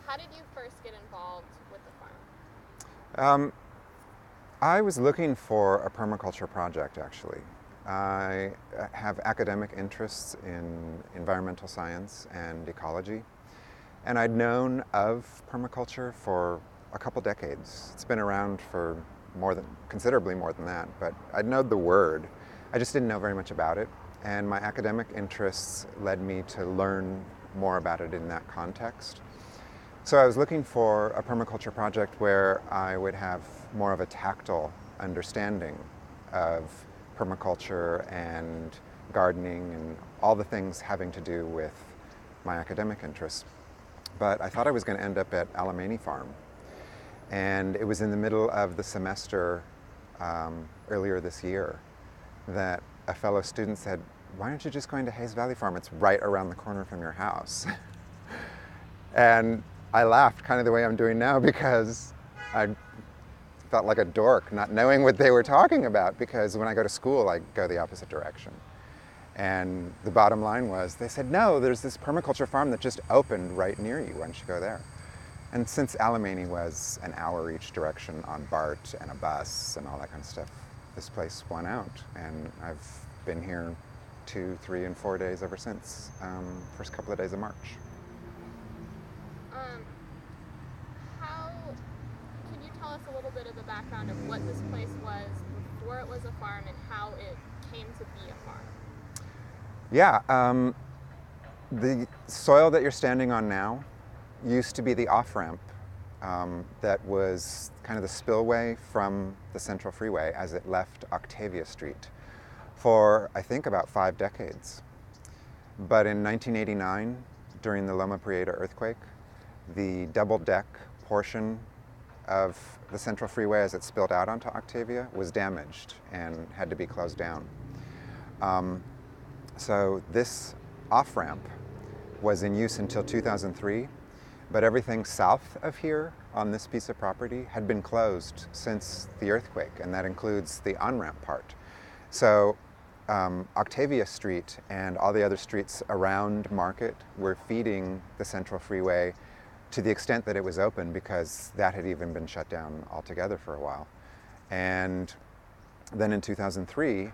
how did you first get involved with the farm? Um, I was looking for a permaculture project, actually. I have academic interests in environmental science and ecology, and I'd known of permaculture for a couple decades. It's been around for considerably more than that, but I'd known the word. I just didn't know very much about it, and my academic interests led me to learn more about it in that context. So I was looking for a permaculture project where I would have more of a tactile understanding of permaculture and gardening and all the things having to do with my academic interests. But I thought I was going to end up at Alemany Farm. And it was in the middle of the semester earlier this year that a fellow student said, "Why aren't you just going to Hayes Valley Farm? It's right around the corner from your house." And I laughed kind of the way I'm doing now because I felt like a dork not knowing what they were talking about, because when I go to school, I go the opposite direction. And the bottom line was, they said, "No, there's this permaculture farm that just opened right near you. Why don't you go there?" And since Alemany was an hour each direction on BART and a bus and all that kind of stuff, this place won out. And I've been here 2, 3, and 4 days ever since, first couple of days of March. How can you tell us a little bit of the background of what this place was before it was a farm and how it came to be a farm? Yeah, the soil that you're standing on now used to be the off-ramp that was kind of the spillway from the Central Freeway as it left Octavia Street for, I think, about 5 decades. But in 1989, during the Loma Prieta earthquake, the double-deck portion of the Central Freeway as it spilled out onto Octavia was damaged and had to be closed down. So this off-ramp was in use until 2003, but everything south of here on this piece of property had been closed since the earthquake, and that includes the on-ramp part. So Octavia Street and all the other streets around Market were feeding the Central Freeway to the extent that it was open, because that had even been shut down altogether for a while. And then in 2003,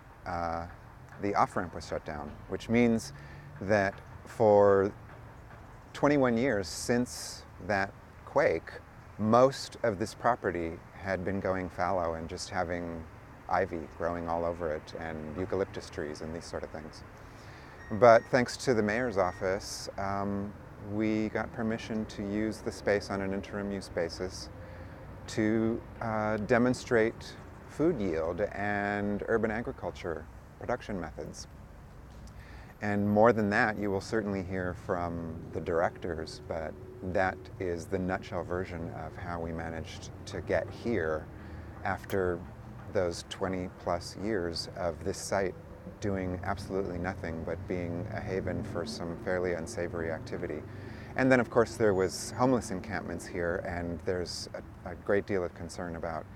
the off-ramp was shut down, which means that for 21 years since that quake, most of this property had been going fallow and just having ivy growing all over it and eucalyptus trees and these sort of things. But thanks to the mayor's office, we got permission to use the space on an interim use basis to demonstrate food yield and urban agriculture production methods. And more than that, you will certainly hear from the directors, but that is the nutshell version of how we managed to get here after those 20 plus years of this site doing absolutely nothing but being a haven for some fairly unsavory activity. And then of course there was homeless encampments here, and there's a great deal of concern about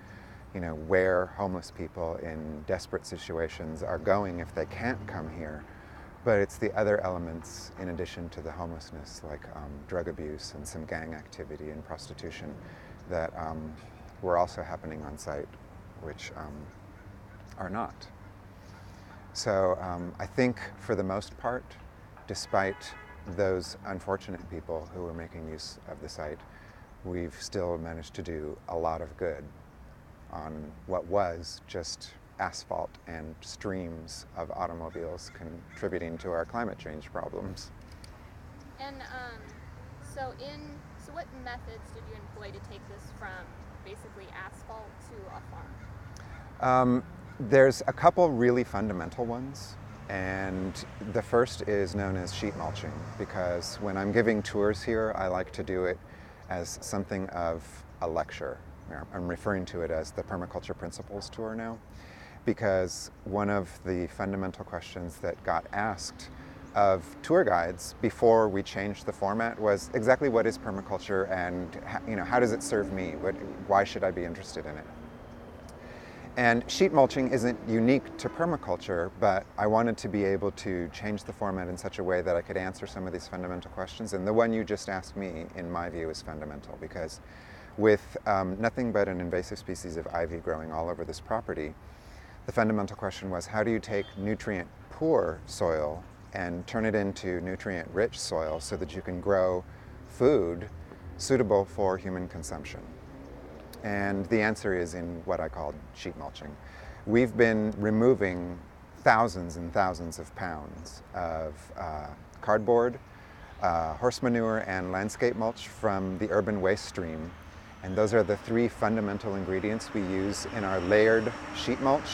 where homeless people in desperate situations are going if they can't come here. But it's the other elements in addition to the homelessness, like drug abuse and some gang activity and prostitution, that were also happening on site, which are not. So I think for the most part, despite those unfortunate people who were making use of the site, we've still managed to do a lot of good on what was just asphalt and streams of automobiles contributing to our climate change problems. And so what methods did you employ to take this from basically asphalt to a farm? There's a couple really fundamental ones, and the first is known as sheet mulching, because when I'm giving tours here, I like to do it as something of a lecture. I'm referring to it as the Permaculture Principles Tour now, because one of the fundamental questions that got asked of tour guides before we changed the format was exactly what is permaculture, and how does it serve me? Why should I be interested in it? And sheet mulching isn't unique to permaculture, but I wanted to be able to change the format in such a way that I could answer some of these fundamental questions. And the one you just asked me, in my view, is fundamental, because with nothing but an invasive species of ivy growing all over this property, the fundamental question was, how do you take nutrient-poor soil and turn it into nutrient-rich soil so that you can grow food suitable for human consumption? And the answer is in what I call sheet mulching. We've been removing thousands and thousands of pounds of cardboard, horse manure, and landscape mulch from the urban waste stream. And those are the three fundamental ingredients we use in our layered sheet mulch,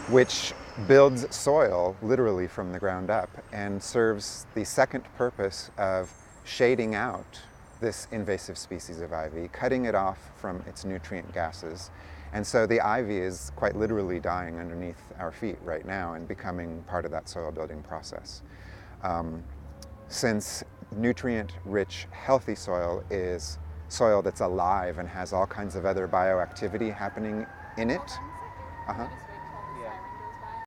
which builds soil literally from the ground up and serves the second purpose of shading out this invasive species of ivy, cutting it off from its nutrient gases. And so the ivy is quite literally dying underneath our feet right now and becoming part of that soil building process. Since nutrient-rich, healthy soil is soil that's alive and has all kinds of other bioactivity happening in it. Hold on a second. Uh-huh. Just